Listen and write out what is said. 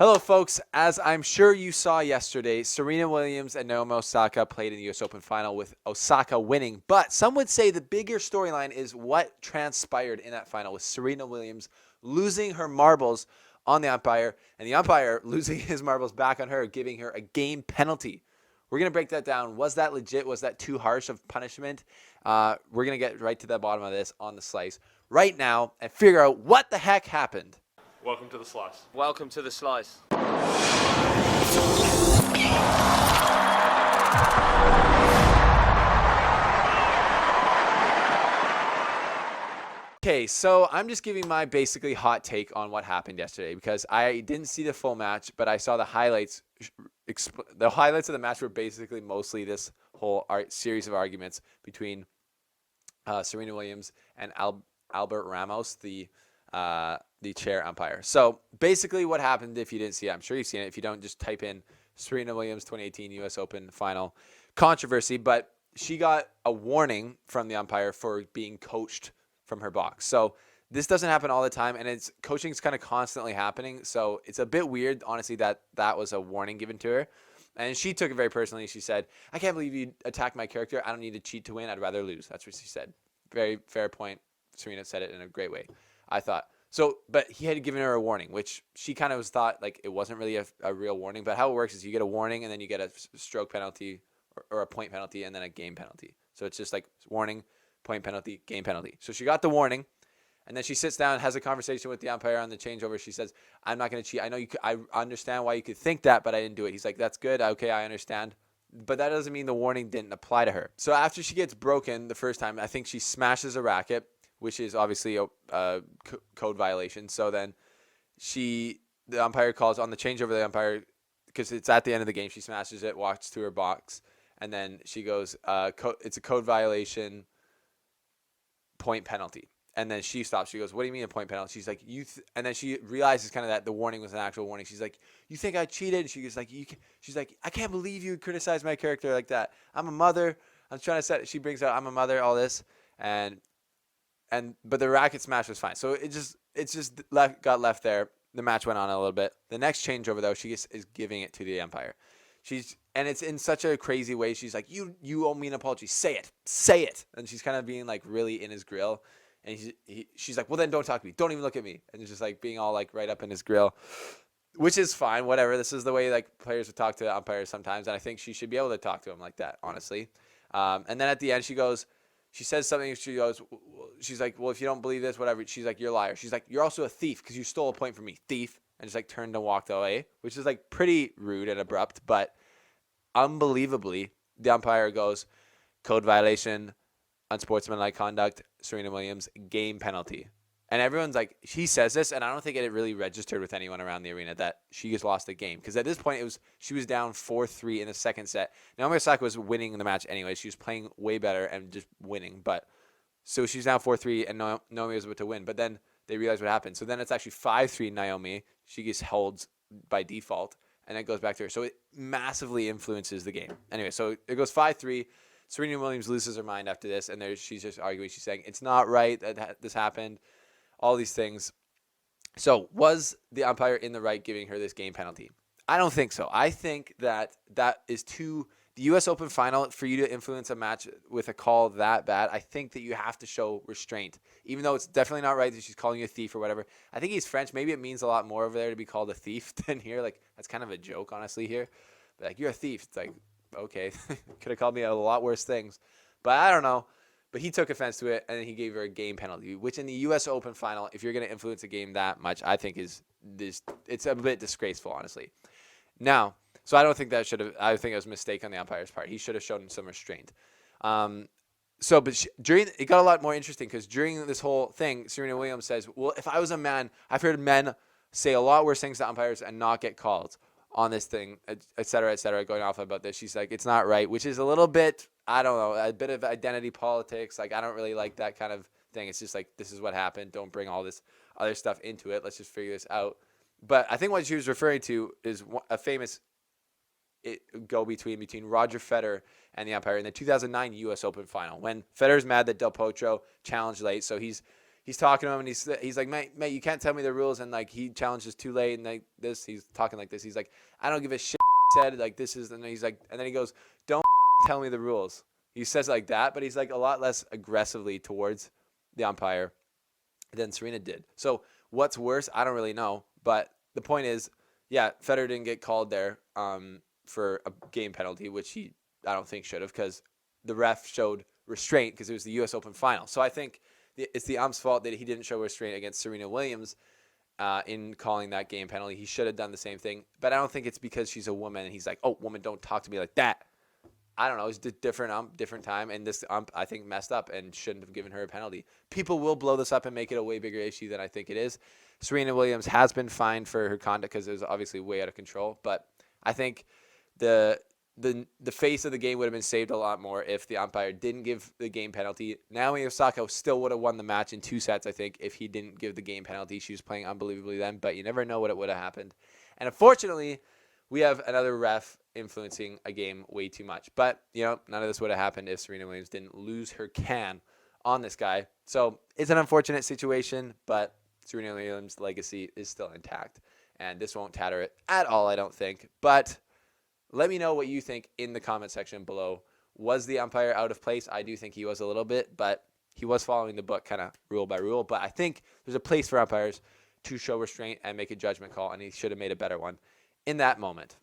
Hello, folks. As I'm sure you saw yesterday, Serena Williams and Naomi Osaka played in the U.S. Open final with Osaka winning. But some would say the bigger storyline is what transpired in that final with Serena Williams losing her marbles on the umpire and the umpire losing his marbles back on her, giving her a game penalty. We're going to break that down. Was that legit? Was that too harsh of punishment? We're going to get right to the bottom of this on the slice right now and figure out what the heck happened. Welcome to the slice. Welcome to the slice. Okay, so I'm just giving my basically hot take on what happened yesterday because I didn't see the full match, but I saw the highlights. The highlights of the match were basically mostly this whole series of arguments between Serena Williams and Albert Ramos, the chair umpire. So basically what happened, if you didn't see it, I'm sure you've seen it. If you don't, just type in Serena Williams 2018 U.S. Open final controversy. But she got a warning from the umpire for being coached from her box. So this doesn't happen all the time, and coaching is kind of constantly happening. So it's a bit weird, honestly, that was a warning given to her. And she took it very personally. She said, "I can't believe you attacked my character. I don't need to cheat to win. I'd rather lose." That's what she said. Very fair point. Serena said it in a great way, I thought. So, but he had given her a warning, which she kind of thought like it wasn't really a real warning. But how it works is you get a warning and then you get a stroke penalty or a point penalty and then a game penalty. So it's just like warning, point penalty, game penalty. So she got the warning, and then she sits down and has a conversation with the umpire on the changeover. She says, "I'm not going to cheat. I know I understand why you could think that, but I didn't do it." He's like, "That's good. Okay, I understand." But that doesn't mean the warning didn't apply to her. So after she gets broken the first time, I think she smashes a racket, which is obviously a code violation. So then the umpire calls on the changeover. The umpire, because it's at the end of the game, she smashes it, walks to her box, and then she goes, "It's a code violation, point penalty." And then she stops. She goes, "What do you mean a point penalty?" She's like, and then she realizes kind of that the warning was an actual warning. She's like, "You think I cheated?" And she's like, "I can't believe you criticized my character like that. I'm a mother. I'm trying to set." She brings out, "I'm a mother," all this, but the racket smash was fine. So it just got left there. The match went on a little bit. The next changeover though, she is giving it to the umpire. And it's in such a crazy way. She's like, "You owe me an apology. Say it." And she's kind of being like really in his grill. And she's like, "Well, then don't talk to me. Don't even look at me." And it's just like being all like right up in his grill, which is fine. Whatever. This is the way like players would talk to umpires sometimes. And I think she should be able to talk to him like that, honestly. And then at the end, she says something. She's like, "Well, if you don't believe this, whatever." She's like, "You're a liar." She's like, "You're also a thief because you stole a point from me, thief." And just like turned and walked away, which is like pretty rude and abrupt. But unbelievably, the umpire goes, "Code violation, unsportsmanlike conduct, Serena Williams, game penalty." And everyone's like, he says this, and I don't think it really registered with anyone around the arena that she just lost the game. Because at this point, she was down 4-3 in the second set. Naomi Osaka was winning the match anyway. She was playing way better and just winning. But so she's down 4-3, and Naomi was about to win. But then they realized what happened. So then it's actually 5-3 Naomi. She gets held by default, and it goes back to her. So it massively influences the game. Anyway, so it goes 5-3. Serena Williams loses her mind after this, and she's just arguing. She's saying, "It's not right that this happened," all these things. So was the umpire in the right giving her this game penalty? I don't think so. I think that is the U.S. Open final, for you to influence a match with a call that bad, I think that you have to show restraint. Even though it's definitely not right that she's calling you a thief or whatever. I think he's French. Maybe it means a lot more over there to be called a thief than here. Like, that's kind of a joke, honestly, here. But like, "You're a thief." It's like, okay, could have called me a lot worse things, but I don't know. But he took offense to it, and then he gave her a game penalty, which in the U.S. Open final, if you're going to influence a game that much, I think it's a bit disgraceful, honestly. Now, so I don't think I think it was a mistake on the umpire's part. He should have shown some restraint. But it got a lot more interesting because during this whole thing, Serena Williams says, "Well, if I was a man, I've heard men say a lot worse things to umpires and not get called on this thing, et cetera, going off about this." She's like, "It's not right," which is a little bit, I don't know, a bit of identity politics. Like, I don't really like that kind of thing. It's just like, this is what happened. Don't bring all this other stuff into it. Let's just figure this out. But I think what she was referring to is a famous go between Roger Federer and the umpire in the 2009 U.S. Open final when Federer's mad that Del Potro challenged late. So he's he's talking to him, and he's like, mate, you can't tell me the rules, and like he challenges too late, and like this, he's talking like this. He's like, I don't give a shit. Said like this is, and he's like, and then he goes, don't tell me the rules. He says it like that, but he's like a lot less aggressively towards the umpire than Serena did. So what's worse? I don't really know, but the point is, yeah, Federer didn't get called there for a game penalty, which I don't think should have, because the ref showed restraint because it was the U.S. Open final. So I think it's the ump's fault that he didn't show restraint against Serena Williams in calling that game penalty. He should have done the same thing, but I don't think it's because she's a woman and he's like, oh, woman, don't talk to me like that. I don't know. It's a different time, and this I think messed up and shouldn't have given her a penalty. People will blow this up and make it a way bigger issue than I think it is. Serena Williams has been fined for her conduct because it was obviously way out of control, but I think the face of the game would have been saved a lot more if the umpire didn't give the game penalty. Naomi Osaka still would have won the match in 2 sets, I think, if he didn't give the game penalty. She was playing unbelievably then, but you never know what would have happened. And unfortunately, we have another ref influencing a game way too much. But, none of this would have happened if Serena Williams didn't lose her can on this guy. So it's an unfortunate situation, but Serena Williams' legacy is still intact. And this won't tatter it at all, I don't think. But let me know what you think in the comment section below. Was the umpire out of place? I do think he was a little bit, but he was following the book kind of rule by rule. But I think there's a place for umpires to show restraint and make a judgment call, and he should have made a better one in that moment.